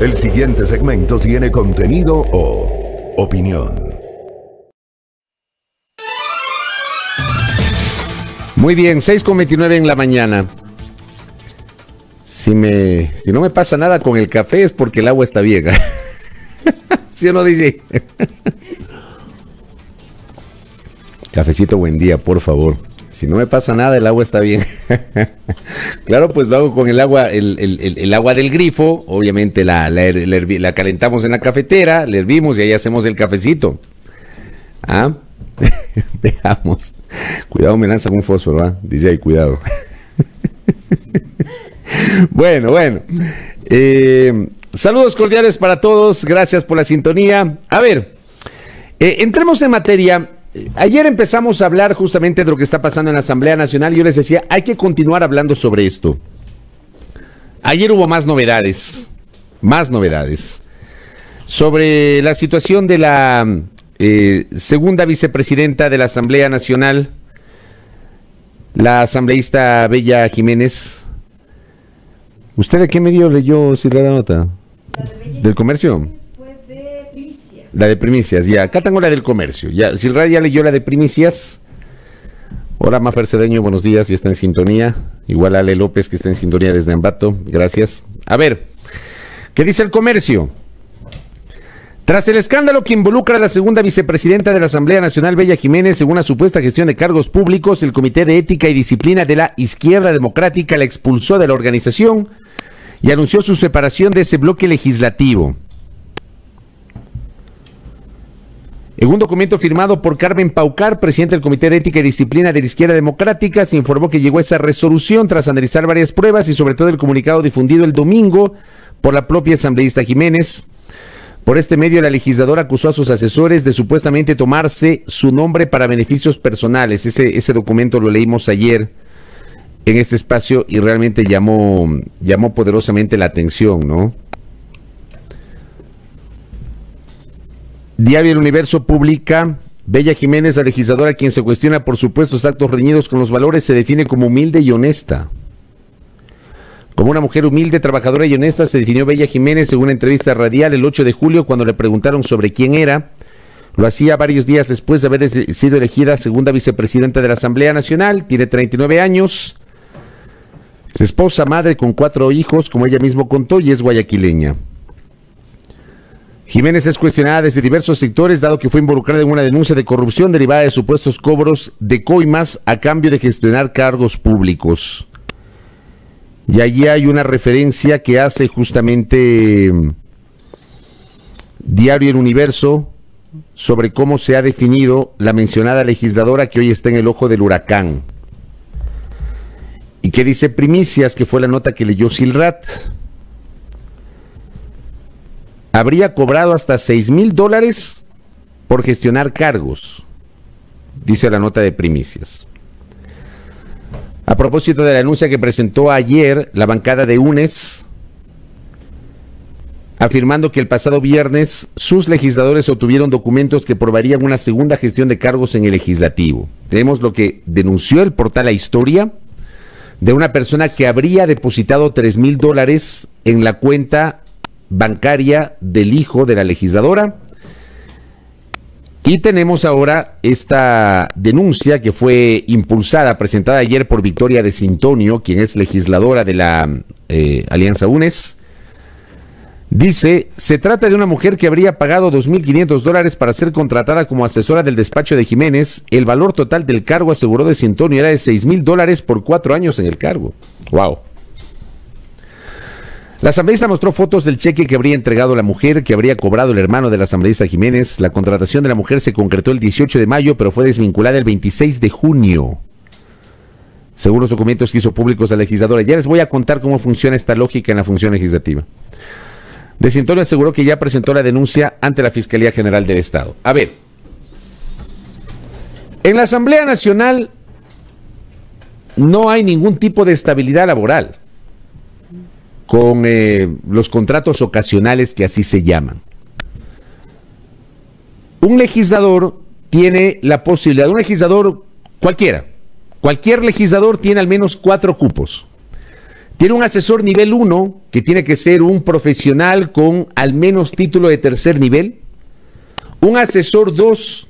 El siguiente segmento tiene contenido o opinión. Muy bien, 6:29 en la mañana. Si no me pasa nada con el café es porque el agua está vieja. ¿Sí o no, DJ? Cafecito, buen día, por favor. Si no me pasa nada, el agua está bien. Claro, pues lo hago con el agua, el agua del grifo. Obviamente la calentamos en la cafetera, la hervimos y ahí hacemos el cafecito. ¿Ah? Veamos. Cuidado, me lanzan un fósforo, ¿ah? DJ, cuidado. Bueno. Saludos cordiales para todos. Gracias por la sintonía. A ver, entremos en materia. Ayer empezamos a hablar justamente de lo que está pasando en la Asamblea Nacional y yo les decía, hay que continuar hablando sobre esto. Ayer hubo más novedades sobre la situación de la segunda vicepresidenta de la Asamblea Nacional, la asambleísta Bella Jiménez. ¿Usted de qué medio leyó, si la nota? ¿Del Comercio? La de Primicias, ya. Acá tengo la del Comercio. Ya, Silra ya leyó la de Primicias. Hola, Mafer Cedeño, buenos días, y está en sintonía. Igual Ale López, que está en sintonía desde Ambato. Gracias. A ver, ¿qué dice el Comercio? Tras el escándalo que involucra a la segunda vicepresidenta de la Asamblea Nacional, Bella Jiménez, según una supuesta gestión de cargos públicos, el Comité de Ética y Disciplina de la Izquierda Democrática la expulsó de la organización y anunció su separación de ese bloque legislativo. En un documento firmado por Carmen Paucar, presidente del Comité de Ética y Disciplina de la Izquierda Democrática, se informó que llegó a esa resolución tras analizar varias pruebas y sobre todo el comunicado difundido el domingo por la propia asambleísta Jiménez. Por este medio, la legisladora acusó a sus asesores de supuestamente tomarse su nombre para beneficios personales. Ese documento lo leímos ayer en este espacio y realmente llamó poderosamente la atención, ¿no? Diario El Universo publica: Bella Jiménez, la legisladora, quien se cuestiona por supuestos actos reñidos con los valores, se define como humilde y honesta. Como una mujer humilde, trabajadora y honesta se definió Bella Jiménez según una entrevista radial el 8 de julio cuando le preguntaron sobre quién era. Lo hacía varios días después de haber sido elegida segunda vicepresidenta de la Asamblea Nacional. Tiene 39 años. Es esposa, madre con 4 hijos, como ella mismo contó, y es guayaquileña. Jiménez es cuestionada desde diversos sectores, dado que fue involucrada en una denuncia de corrupción derivada de supuestos cobros de coimas a cambio de gestionar cargos públicos. Y allí hay una referencia que hace justamente Diario El Universo sobre cómo se ha definido la mencionada legisladora que hoy está en el ojo del huracán. Y que dice Primicias, que fue la nota que leyó Silrat. Habría cobrado hasta $6,000 por gestionar cargos, dice la nota de Primicias. A propósito de la denuncia que presentó ayer la bancada de UNES, afirmando que el pasado viernes sus legisladores obtuvieron documentos que probarían una segunda gestión de cargos en el legislativo. Tenemos lo que denunció el portal La Historia de una persona que habría depositado $3,000 en la cuenta bancaria del hijo de la legisladora. Y tenemos ahora esta denuncia que fue impulsada, presentada ayer por Victoria de Sintonio, quien es legisladora de la Alianza UNES. Dice, se trata de una mujer que habría pagado $2,500 para ser contratada como asesora del despacho de Jiménez. El valor total del cargo, aseguró de Sintonio, era de $6,000 por 4 años en el cargo. ¡Wow! La asambleísta mostró fotos del cheque que habría entregado la mujer, que habría cobrado el hermano de la asambleísta Jiménez. La contratación de la mujer se concretó el 18 de mayo, pero fue desvinculada el 26 de junio. Según los documentos que hizo públicos la legisladora. Ya les voy a contar cómo funciona esta lógica en la función legislativa. De Sintonio aseguró que ya presentó la denuncia ante la Fiscalía General del Estado. A ver, en la Asamblea Nacional no hay ningún tipo de estabilidad laboral con los contratos ocasionales que así se llaman. Un legislador tiene la posibilidad, un legislador cualquier legislador tiene al menos 4 cupos. Tiene un asesor nivel 1, que tiene que ser un profesional con al menos título de tercer nivel. Un asesor 2,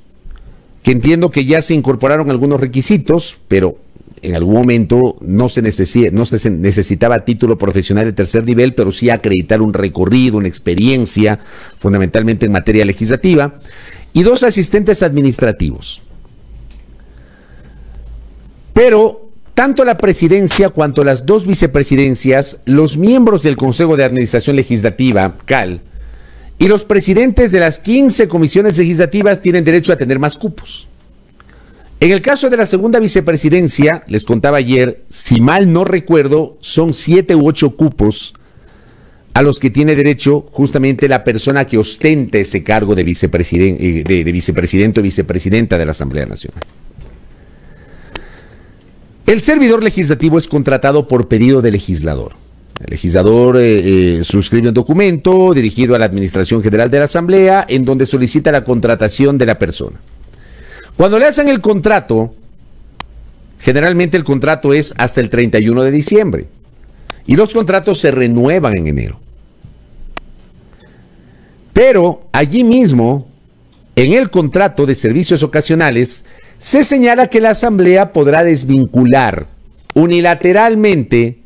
que entiendo que ya se incorporaron algunos requisitos, pero en algún momento no se necesitaba título profesional de tercer nivel, pero sí acreditar un recorrido, una experiencia, fundamentalmente en materia legislativa. Y 2 asistentes administrativos. Pero tanto la presidencia cuanto las 2 vicepresidencias, los miembros del Consejo de Administración Legislativa, CAL, y los presidentes de las 15 comisiones legislativas tienen derecho a tener más cupos. En el caso de la segunda vicepresidencia, les contaba ayer, si mal no recuerdo, son 7 u 8 cupos a los que tiene derecho justamente la persona que ostenta ese cargo de vicepresidente o vicepresidenta de la Asamblea Nacional. El servidor legislativo es contratado por pedido del legislador. El legislador suscribe un documento dirigido a la Administración General de la Asamblea en donde solicita la contratación de la persona. Cuando le hacen el contrato, generalmente el contrato es hasta el 31 de diciembre y los contratos se renuevan en enero. Pero allí mismo, en el contrato de servicios ocasionales, se señala que la Asamblea podrá desvincular unilateralmente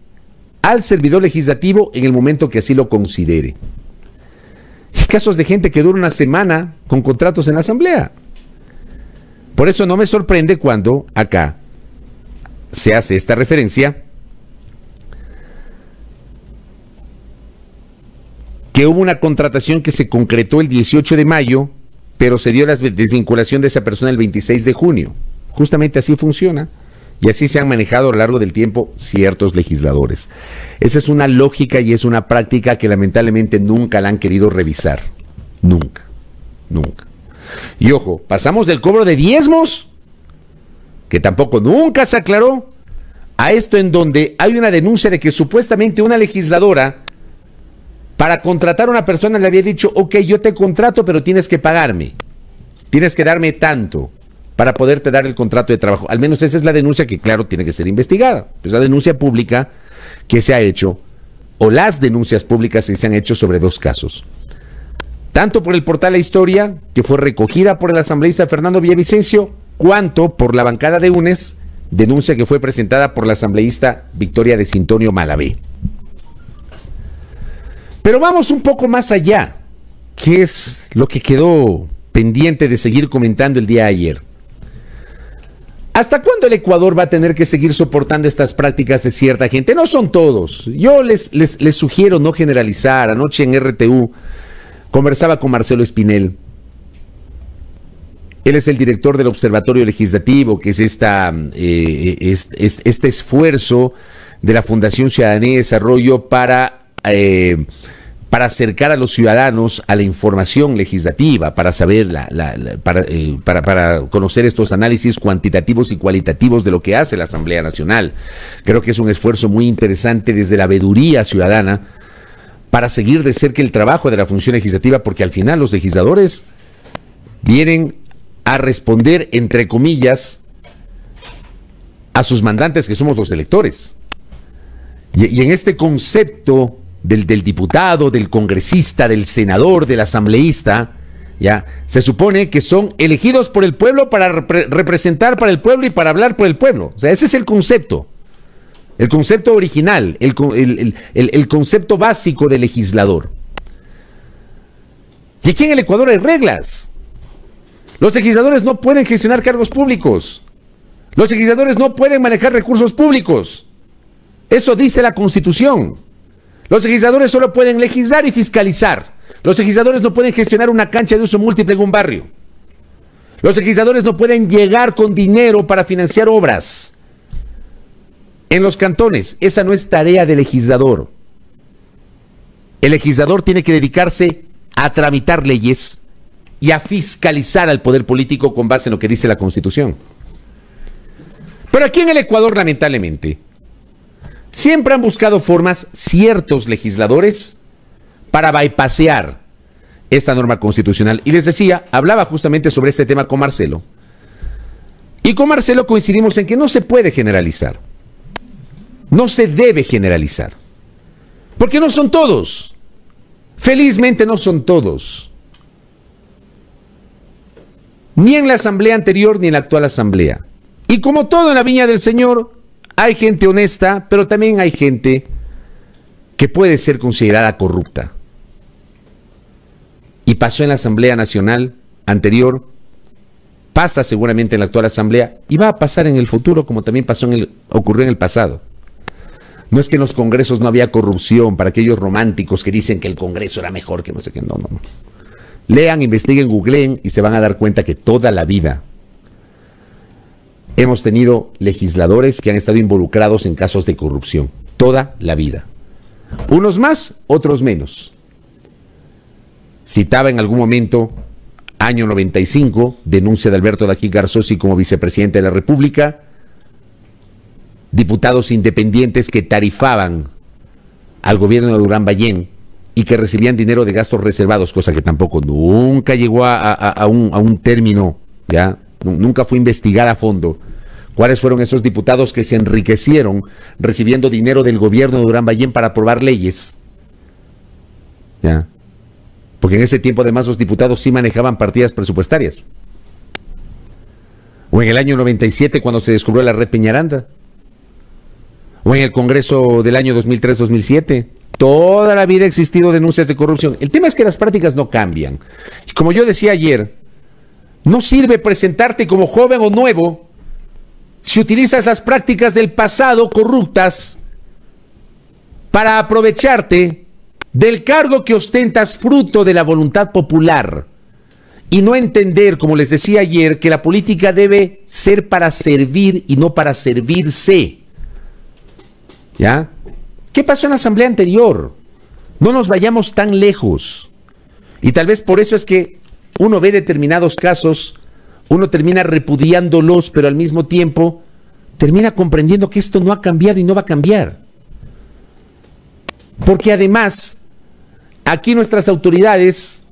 al servidor legislativo en el momento que así lo considere. Hay casos de gente que dura una semana con contratos en la Asamblea. Por eso no me sorprende cuando acá se hace esta referencia que hubo una contratación que se concretó el 18 de mayo, pero se dio la desvinculación de esa persona el 26 de junio. Justamente así funciona. Y así se han manejado a lo largo del tiempo ciertos legisladores. Esa es una lógica y es una práctica que lamentablemente nunca la han querido revisar. Nunca. Nunca. Y ojo, pasamos del cobro de diezmos, que tampoco nunca se aclaró, a esto en donde hay una denuncia de que supuestamente una legisladora, para contratar a una persona, le había dicho, ok, yo te contrato, pero tienes que pagarme. Tienes que darme tanto para poderte dar el contrato de trabajo. Al menos esa es la denuncia que, claro, tiene que ser investigada. Es la denuncia pública que se ha hecho, o las denuncias públicas que se han hecho sobre 2 casos. Tanto por el portal La Historia, que fue recogida por el asambleísta Fernando Villavicencio, cuanto por la bancada de UNES, denuncia que fue presentada por la asambleísta Victoria de Sintonio Malavé. Pero vamos un poco más allá, que es lo que quedó pendiente de seguir comentando el día de ayer. ¿Hasta cuándo el Ecuador va a tener que seguir soportando estas prácticas de cierta gente? No son todos. Yo les sugiero no generalizar. Anoche en RTU conversaba con Marcelo Espinel. Él es el director del Observatorio Legislativo, que es este esfuerzo de la Fundación Ciudadanía y Desarrollo para acercar a los ciudadanos a la información legislativa, para saber, para conocer estos análisis cuantitativos y cualitativos de lo que hace la Asamblea Nacional. Creo que es un esfuerzo muy interesante desde la veeduría ciudadana para seguir de cerca el trabajo de la función legislativa, porque al final los legisladores vienen a responder, entre comillas, a sus mandantes, que somos los electores. Y en este concepto del diputado, del congresista, del senador, del asambleísta, ya se supone que son elegidos por el pueblo para representar para el pueblo y para hablar por el pueblo. O sea, ese es el concepto original, el concepto básico del legislador. Y aquí en el Ecuador hay reglas. Los legisladores no pueden gestionar cargos públicos. Los legisladores no pueden manejar recursos públicos. Eso dice la Constitución. Los legisladores solo pueden legislar y fiscalizar. Los legisladores no pueden gestionar una cancha de uso múltiple en un barrio. Los legisladores no pueden llegar con dinero para financiar obras en los cantones. Esa no es tarea del legislador. El legislador tiene que dedicarse a tramitar leyes y a fiscalizar al poder político con base en lo que dice la Constitución. Pero aquí en el Ecuador, lamentablemente, siempre han buscado formas ciertos legisladores para bypassear esta norma constitucional. Y les decía, hablaba justamente sobre este tema con Marcelo. Y con Marcelo coincidimos en que no se puede generalizar. No se debe generalizar. Porque no son todos. Felizmente no son todos. Ni en la asamblea anterior ni en la actual asamblea. Y como todo en la viña del Señor, hay gente honesta, pero también hay gente que puede ser considerada corrupta. Y pasó en la Asamblea Nacional anterior, pasa seguramente en la actual asamblea y va a pasar en el futuro, como también ocurrió en el pasado. No es que en los congresos no había corrupción para aquellos románticos que dicen que el Congreso era mejor que no sé qué. No. Lean, investiguen, googleen y se van a dar cuenta que toda la vida hemos tenido legisladores que han estado involucrados en casos de corrupción. Toda la vida. Unos más, otros menos. Citaba en algún momento, año 95, denuncia de Alberto Dají Garzosi como vicepresidente de la República, diputados independientes que tarifaban al gobierno de Durán Ballén y que recibían dinero de gastos reservados, cosa que tampoco nunca llegó a un término, ¿ya? Nunca fue investigada a fondo. ¿Cuáles fueron esos diputados que se enriquecieron recibiendo dinero del gobierno de Durán Ballén para aprobar leyes? ¿Ya? Porque en ese tiempo además los diputados sí manejaban partidas presupuestarias. O en el año 97 cuando se descubrió la red Peñaranda. O en el Congreso del año 2003-2007. Toda la vida ha existido denuncias de corrupción. El tema es que las prácticas no cambian. Y como yo decía ayer, no sirve presentarte como joven o nuevo si utilizas las prácticas del pasado corruptas para aprovecharte del cargo que ostentas fruto de la voluntad popular y no entender, como les decía ayer, que la política debe ser para servir y no para servirse. ¿Ya? ¿Qué pasó en la asamblea anterior? No nos vayamos tan lejos. Y tal vez por eso es que uno ve determinados casos, uno termina repudiándolos, pero al mismo tiempo termina comprendiendo que esto no ha cambiado y no va a cambiar. Porque además, aquí nuestras autoridades,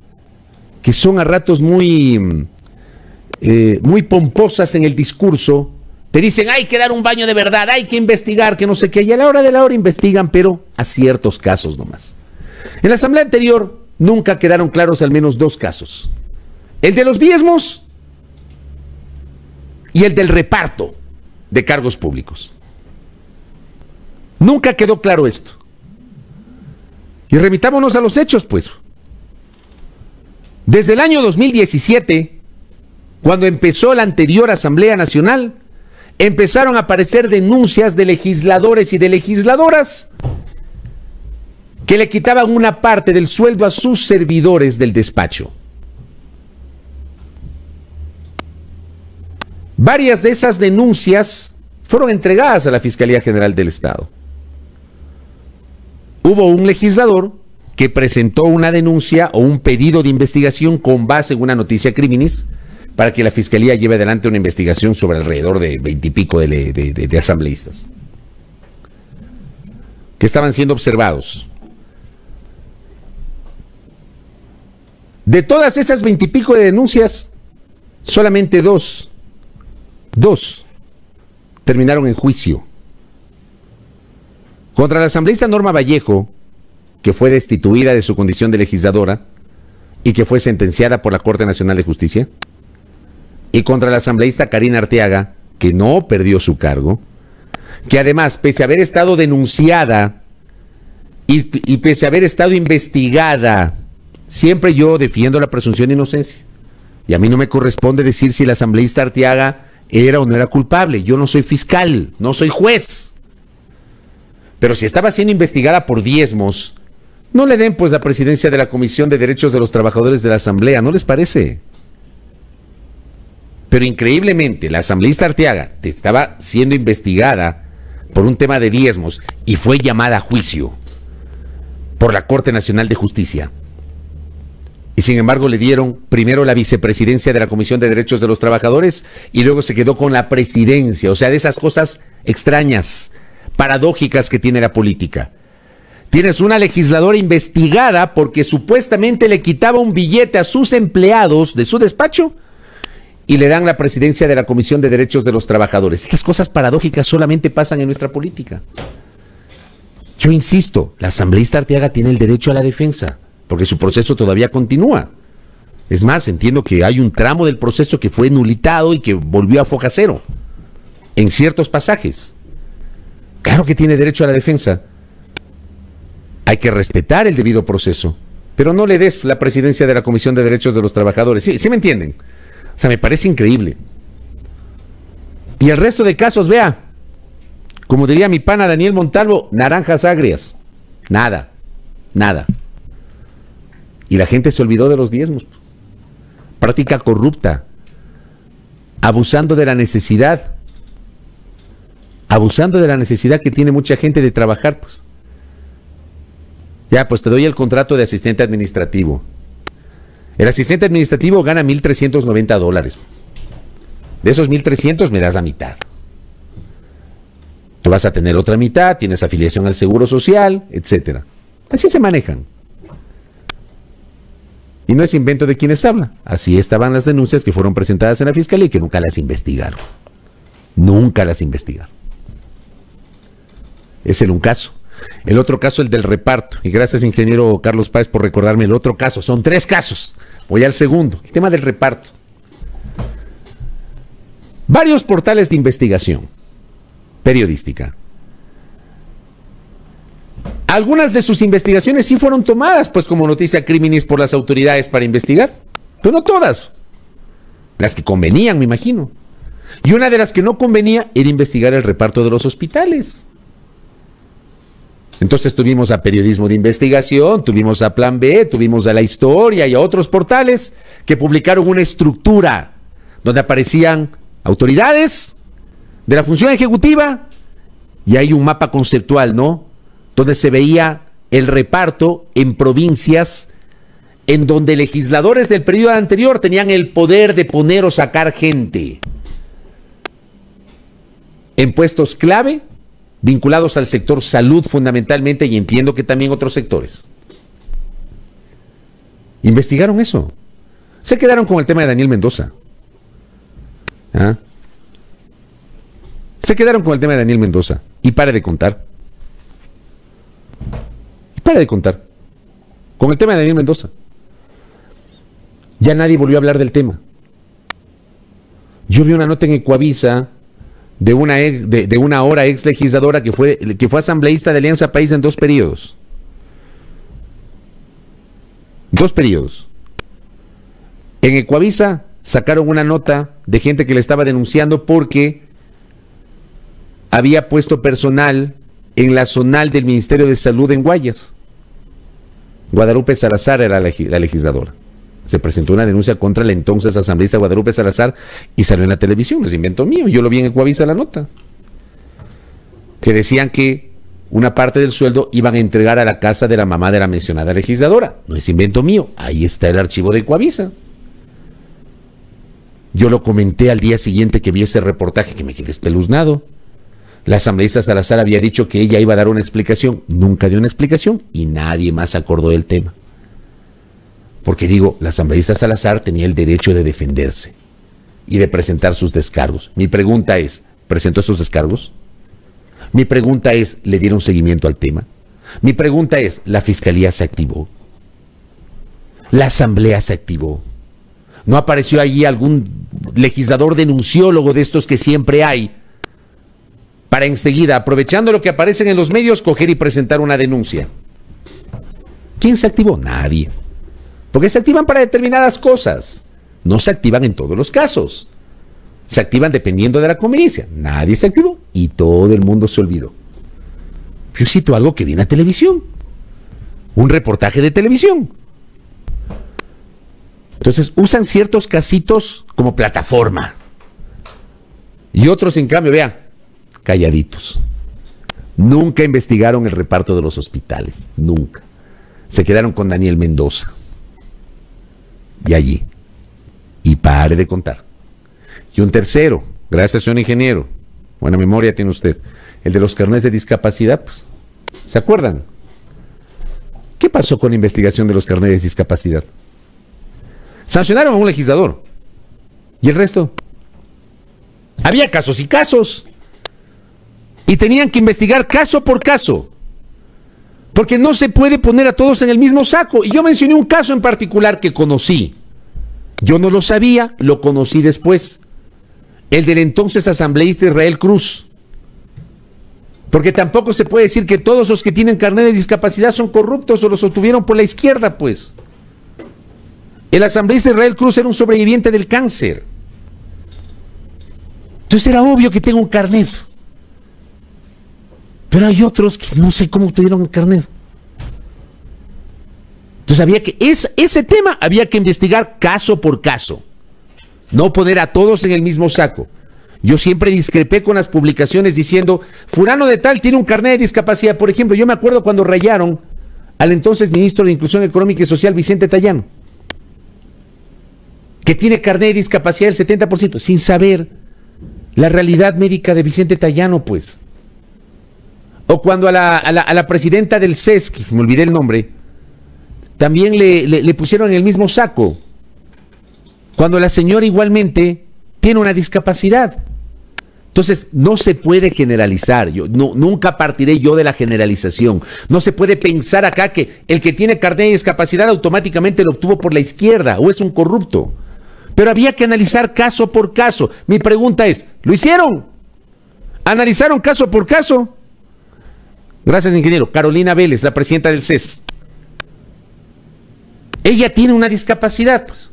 que son a ratos muy pomposas en el discurso, te dicen, hay que dar un baño de verdad, hay que investigar, que no sé qué, y a la hora de la hora investigan, pero a ciertos casos nomás. En la asamblea anterior nunca quedaron claros al menos dos casos. El de los diezmos y el del reparto de cargos públicos. Nunca quedó claro esto. Y remitámonos a los hechos, pues. Desde el año 2017, cuando empezó la anterior Asamblea Nacional, empezaron a aparecer denuncias de legisladores y de legisladoras que le quitaban una parte del sueldo a sus servidores del despacho. Varias de esas denuncias fueron entregadas a la Fiscalía General del Estado. Hubo un legislador que presentó una denuncia o un pedido de investigación con base en una noticia criminis para que la Fiscalía lleve adelante una investigación sobre alrededor de 20 y pico de asambleístas que estaban siendo observados. De todas esas 20 y pico de denuncias, solamente dos terminaron en juicio. Contra la asambleísta Norma Vallejo, que fue destituida de su condición de legisladora y que fue sentenciada por la Corte Nacional de Justicia, y contra la asambleísta Karina Arteaga, que no perdió su cargo, que además, pese a haber estado denunciada y pese a haber estado investigada, siempre yo defiendo la presunción de inocencia. Y a mí no me corresponde decir si la asambleísta Arteaga era o no era culpable. Yo no soy fiscal, no soy juez. Pero si estaba siendo investigada por diezmos, no le den pues la presidencia de la Comisión de Derechos de los Trabajadores de la Asamblea, ¿no les parece? Pero increíblemente, la asambleísta Arteaga estaba siendo investigada por un tema de diezmos y fue llamada a juicio por la Corte Nacional de Justicia. Y sin embargo le dieron primero la vicepresidencia de la Comisión de Derechos de los Trabajadores y luego se quedó con la presidencia. O sea, de esas cosas extrañas, paradójicas que tiene la política. Tienes una legisladora investigada porque supuestamente le quitaba un billete a sus empleados de su despacho y le dan la presidencia de la Comisión de Derechos de los Trabajadores. Estas cosas paradójicas solamente pasan en nuestra política. Yo insisto, la asambleísta Arteaga tiene el derecho a la defensa, porque su proceso todavía continúa. Es más, entiendo que hay un tramo del proceso que fue nulitado y que volvió a foja cero en ciertos pasajes. Claro que tiene derecho a la defensa. Hay que respetar el debido proceso, pero no le des la presidencia de la Comisión de Derechos de los Trabajadores. Sí me entienden. O sea, me parece increíble. Y el resto de casos, vea, como diría mi pana Daniel Montalvo, naranjas agrias. Nada. Y la gente se olvidó de los diezmos. Práctica corrupta. Abusando de la necesidad. Abusando de la necesidad que tiene mucha gente de trabajar, pues. Ya, pues te doy el contrato de asistente administrativo. El asistente administrativo gana $1,390. De esos 1,300 me das la mitad. Tú vas a tener otra mitad, tienes afiliación al Seguro Social, etcétera. Así se manejan. Y no es invento de quienes hablan. Así estaban las denuncias que fueron presentadas en la Fiscalía y que nunca las investigaron. Nunca las investigaron. Es un caso. El otro caso, el del reparto. Y gracias, ingeniero Carlos Páez, por recordarme el otro caso. Son 3 casos. Voy al segundo. El tema del reparto. Varios portales de investigación periodística. Algunas de sus investigaciones sí fueron tomadas, pues, como noticia criminis por las autoridades para investigar. Pero no todas. Las que convenían, me imagino. Y una de las que no convenía era investigar el reparto de los hospitales. Entonces tuvimos a Periodismo de Investigación, tuvimos a Plan B, tuvimos a La Historia y a otros portales que publicaron una estructura donde aparecían autoridades de la función ejecutiva y hay un mapa conceptual, ¿no? Donde se veía el reparto en provincias en donde legisladores del periodo anterior tenían el poder de poner o sacar gente en puestos clave vinculados al sector salud fundamentalmente, y entiendo que también otros sectores. Investigaron eso. Se quedaron con el tema de Daniel Mendoza. ¿Ah? Se quedaron con el tema de Daniel Mendoza. Y pare de contar. Con el tema de Daniel Mendoza. Ya nadie volvió a hablar del tema. Yo vi una nota en Ecuavisa de una ahora ex legisladora que fue asambleísta de Alianza País en 2 periodos. 2 periodos. En Ecuavisa sacaron una nota de gente que le estaba denunciando porque había puesto personal en la zonal del Ministerio de Salud en Guayas. Guadalupe Salazar era la legisladora. Se presentó una denuncia contra la entonces asambleísta Guadalupe Salazar y salió en la televisión. No es invento mío, yo lo vi en Ecuavisa la nota. Que decían que una parte del sueldo iban a entregar a la casa de la mamá de la mencionada legisladora. No es invento mío, ahí está el archivo de Ecuavisa. Yo lo comenté al día siguiente que vi ese reportaje, que me quedé espeluznado. La asambleísta Salazar había dicho que ella iba a dar una explicación. Nunca dio una explicación y nadie más acordó del tema. Porque digo, la asambleísta Salazar tenía el derecho de defenderse y de presentar sus descargos. Mi pregunta es, ¿presentó esos descargos? Mi pregunta es, ¿le dieron seguimiento al tema? Mi pregunta es, ¿la fiscalía se activó? ¿La asamblea se activó? ¿No apareció allí algún legislador denunciólogo de estos que siempre hay para enseguida, aprovechando lo que aparecen en los medios, coger y presentar una denuncia? ¿Quién se activó? Nadie. Porque se activan para determinadas cosas. No se activan en todos los casos. Se activan dependiendo de la conveniencia. Nadie se activó y todo el mundo se olvidó. Yo cito algo que viene a televisión. Un reportaje de televisión. Entonces usan ciertos casitos como plataforma. Y otros, en cambio, vean, calladitos. Nunca investigaron el reparto de los hospitales. Nunca. Se quedaron con Daniel Mendoza. Y allí. Y pare de contar. Y un tercero, gracias señor ingeniero, buena memoria tiene usted, el de los carnets de discapacidad, pues, ¿se acuerdan? ¿Qué pasó con la investigación de los carnets de discapacidad? Sancionaron a un legislador. ¿Y el resto? Había casos y casos. Y tenían que investigar caso por caso. Porque no se puede poner a todos en el mismo saco. Y yo mencioné un caso en particular que conocí. Yo no lo sabía, lo conocí después. El del entonces asambleísta Israel Cruz. Porque tampoco se puede decir que todos los que tienen carnet de discapacidad son corruptos o los obtuvieron por la izquierda, pues. El asambleísta Israel Cruz era un sobreviviente del cáncer. Entonces era obvio que tengo un carnet. Pero hay otros que no sé cómo obtuvieron el carnet. Entonces había que, ese tema había que investigar caso por caso. No poner a todos en el mismo saco. Yo siempre discrepé con las publicaciones diciendo, fulano de tal tiene un carnet de discapacidad. Por ejemplo, yo me acuerdo cuando rayaron al entonces ministro de Inclusión Económica y Social, Vicente Tayano, que tiene carnet de discapacidad del 70%, sin saber la realidad médica de Vicente Tayano, pues. O cuando a la presidenta del CES, que me olvidé el nombre, también le pusieron en el mismo saco. Cuando la señora igualmente tiene una discapacidad. Entonces, no se puede generalizar. Nunca partiré yo de la generalización. No se puede pensar acá que el que tiene carnet de discapacidad automáticamente lo obtuvo por la izquierda o es un corrupto. Pero había que analizar caso por caso. Mi pregunta es, ¿lo hicieron? ¿Analizaron caso por caso? Gracias, ingeniero. Carolina Vélez, la presidenta del CES. Ella tiene una discapacidad, pues.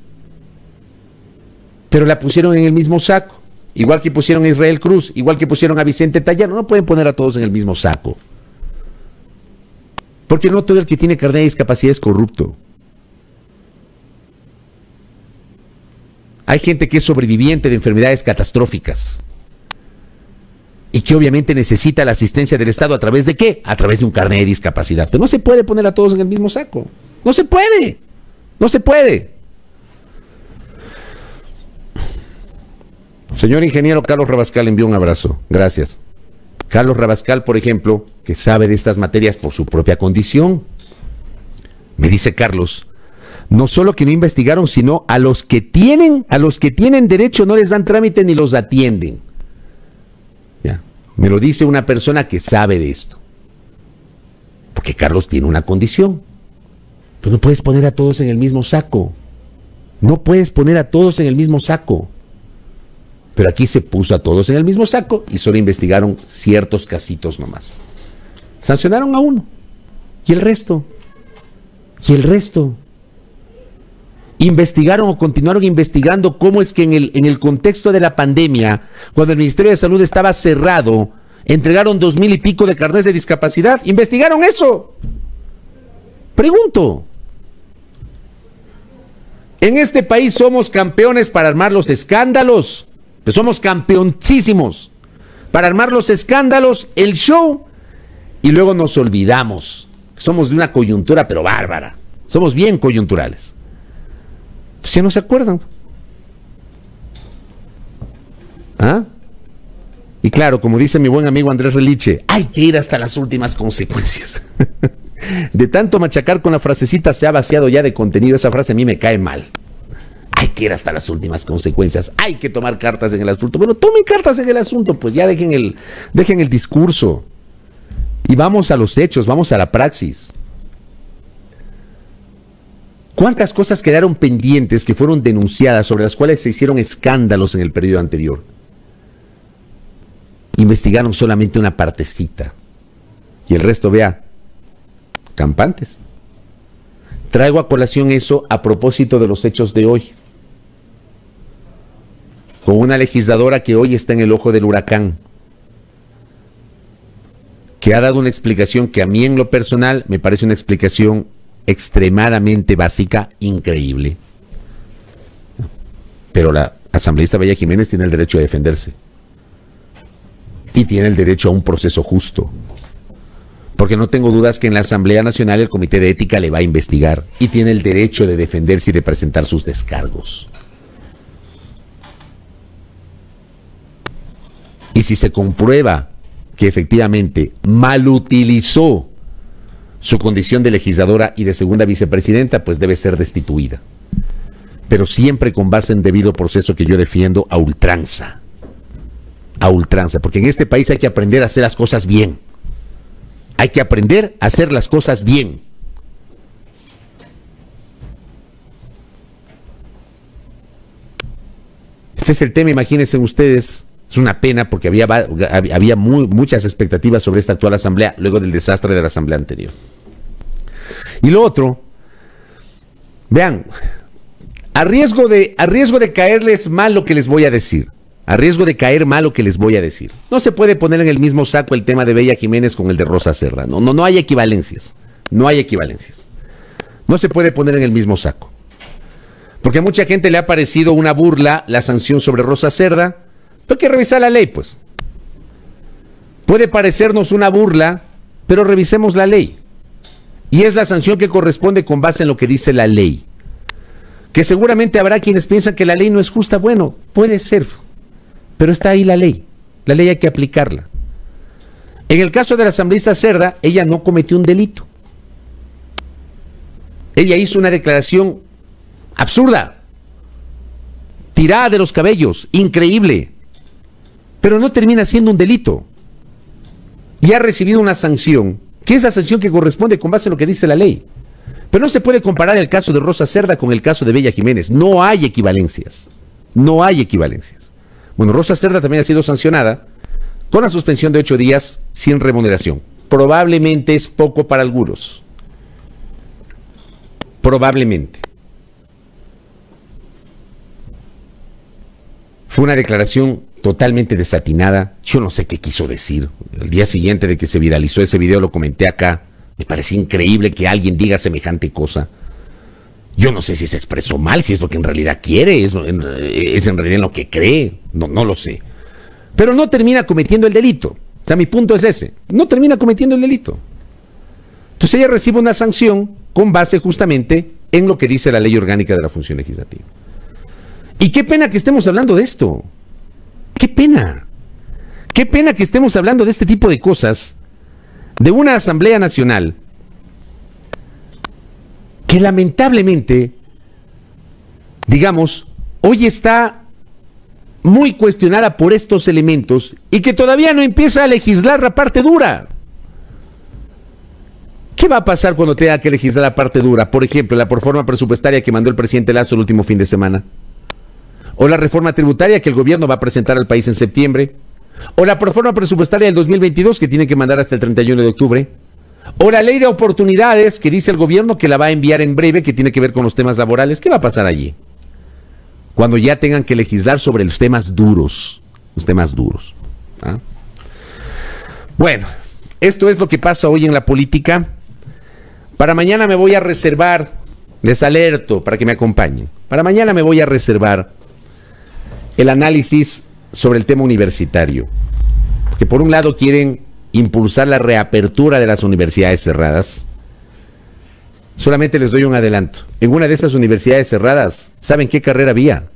Pero la pusieron en el mismo saco. Igual que pusieron a Israel Cruz, igual que pusieron a Vicente Tayano. No pueden poner a todos en el mismo saco. Porque no todo el que tiene carnet de discapacidad es corrupto. Hay gente que es sobreviviente de enfermedades catastróficas y que obviamente necesita la asistencia del Estado. ¿A través de qué? A través de un carnet de discapacidad. Pero no se puede poner a todos en el mismo saco. No se puede. No se puede. Señor ingeniero Carlos Rabascal, envió un abrazo. Gracias. Carlos Rabascal, por ejemplo, que sabe de estas materias por su propia condición. Me dice Carlos, no solo que no investigaron, sino a los que tienen derecho no les dan trámite ni los atienden. Ya. Me lo dice una persona que sabe de esto. Porque Carlos tiene una condición. Pero no puedes poner a todos en el mismo saco. No puedes poner a todos en el mismo saco. Pero aquí se puso a todos en el mismo saco y solo investigaron ciertos casitos nomás. Sancionaron a uno. ¿Y el resto? ¿Y el resto? Investigaron o continuaron investigando cómo es que en el contexto de la pandemia, cuando el Ministerio de Salud estaba cerrado, entregaron 2,000 y pico de carnets de discapacidad. ¿Investigaron eso? Pregunto. En este país somos campeones para armar los escándalos. Pues somos campeoncísimos para armar los escándalos, el show, y luego nos olvidamos. Somos de una coyuntura pero bárbara. Somos bien coyunturales. ¿Sí no se acuerdan? ¿Ah? Y claro, como dice mi buen amigo Andrés Reliche, hay que ir hasta las últimas consecuencias. De tanto machacar con la frasecita se ha vaciado ya de contenido. Esa frase a mí me cae mal. Hay que ir hasta las últimas consecuencias. Hay que tomar cartas en el asunto. Bueno, tomen cartas en el asunto, pues ya dejen el discurso. Y vamos a los hechos, vamos a la praxis. ¿Cuántas cosas quedaron pendientes que fueron denunciadas, sobre las cuales se hicieron escándalos en el periodo anterior? Investigaron solamente una partecita. Y el resto, vea, campantes. Traigo a colación eso a propósito de los hechos de hoy. Con una legisladora que hoy está en el ojo del huracán, que ha dado una explicación que a mí en lo personal me parece una explicación extremadamente básica, increíble. Pero la asambleísta Bella Jiménez tiene el derecho a defenderse. Y tiene el derecho a un proceso justo. Porque no tengo dudas que en la Asamblea Nacional el Comité de Ética le va a investigar. Y tiene el derecho de defenderse y de presentar sus descargos. Y si se comprueba que efectivamente malutilizó su condición de legisladora y de segunda vicepresidenta, pues debe ser destituida. Pero siempre con base en debido proceso, que yo defiendo a ultranza. A ultranza, porque en este país hay que aprender a hacer las cosas bien. Hay que aprender a hacer las cosas bien. Este es el tema, imagínense ustedes. Es una pena porque había muchas expectativas sobre esta actual asamblea luego del desastre de la asamblea anterior. Y lo otro, vean, a riesgo de caerles mal lo que les voy a decir, no se puede poner en el mismo saco el tema de Bella Jiménez con el de Rosa Cerda. No hay equivalencias. No se puede poner en el mismo saco. Porque a mucha gente le ha parecido una burla la sanción sobre Rosa Cerda. Pero hay que revisar la ley, pues. Puede parecernos una burla, pero revisemos la ley. Y es la sanción que corresponde con base en lo que dice la ley. Que seguramente habrá quienes piensan que la ley no es justa. Bueno, puede ser, pero está ahí la ley. La ley hay que aplicarla. En el caso de la asambleísta Cerda, ella no cometió un delito. Ella hizo una declaración absurda, tirada de los cabellos, increíble, pero no termina siendo un delito. Y ha recibido una sanción, que es la sanción que corresponde con base en lo que dice la ley. Pero no se puede comparar el caso de Rosa Cerda con el caso de Bella Jiménez. No hay equivalencias. Bueno, Rosa Cerda también ha sido sancionada con la suspensión de 8 días sin remuneración. Probablemente es poco para algunos. Probablemente. Fue una declaración totalmente desatinada. Yo no sé qué quiso decir. El día siguiente de que se viralizó ese video lo comenté acá. Me parece increíble que alguien diga semejante cosa. Yo no sé si se expresó mal, si es lo que en realidad quiere, es en realidad en lo que cree. No lo sé. Pero no termina cometiendo el delito. O sea, mi punto es ese. No termina cometiendo el delito. Entonces ella recibe una sanción con base justamente en lo que dice la Ley Orgánica de la Función Legislativa. Y qué pena que estemos hablando de esto. Qué pena. Qué pena que estemos hablando de este tipo de cosas, de una Asamblea Nacional que lamentablemente, digamos, hoy está muy cuestionada por estos elementos y que todavía no empieza a legislar la parte dura. ¿Qué va a pasar cuando tenga que legislar la parte dura? Por ejemplo, la proforma presupuestaria que mandó el presidente Lazo el último fin de semana. O la reforma tributaria que el gobierno va a presentar al país en septiembre. O la proforma presupuestaria del 2022 que tiene que mandar hasta el 31 de octubre. O la ley de oportunidades que dice el gobierno que la va a enviar en breve, que tiene que ver con los temas laborales. ¿Qué va a pasar allí? Cuando ya tengan que legislar sobre los temas duros. Los temas duros. ¿Ah? Bueno, esto es lo que pasa hoy en la política. Para mañana me voy a reservar, les alerto para que me acompañen. Para mañana me voy a reservar el análisis sobre el tema universitario. Porque por un lado quieren impulsar la reapertura de las universidades cerradas. Solamente les doy un adelanto. En una de esas universidades cerradas, ¿saben qué carrera había?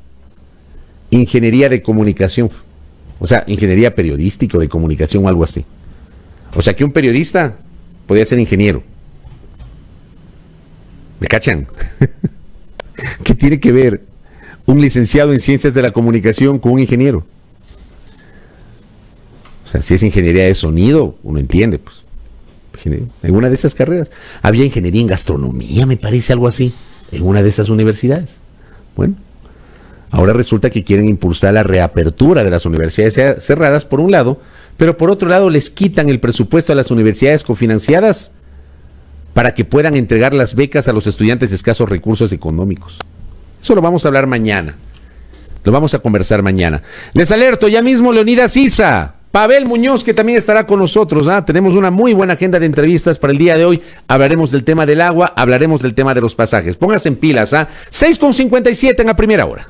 Ingeniería de comunicación. O sea, ingeniería periodística o de comunicación o algo así. O sea, que un periodista podía ser ingeniero. ¿Me cachan? ¿Qué tiene que ver un licenciado en ciencias de la comunicación con un ingeniero? O sea, si es ingeniería de sonido, uno entiende, pues. En una de esas carreras. Había ingeniería en gastronomía, me parece, algo así, en una de esas universidades. Bueno, ahora resulta que quieren impulsar la reapertura de las universidades cerradas, por un lado, pero por otro lado les quitan el presupuesto a las universidades cofinanciadas para que puedan entregar las becas a los estudiantes de escasos recursos económicos. Eso lo vamos a hablar mañana. Lo vamos a conversar mañana. Les alerto, ya mismo Leonidas Issa, Pavel Muñoz, que también estará con nosotros. Tenemos una muy buena agenda de entrevistas para el día de hoy. Hablaremos del tema del agua, hablaremos del tema de los pasajes. Pónganse en pilas. 6:57 en la primera hora.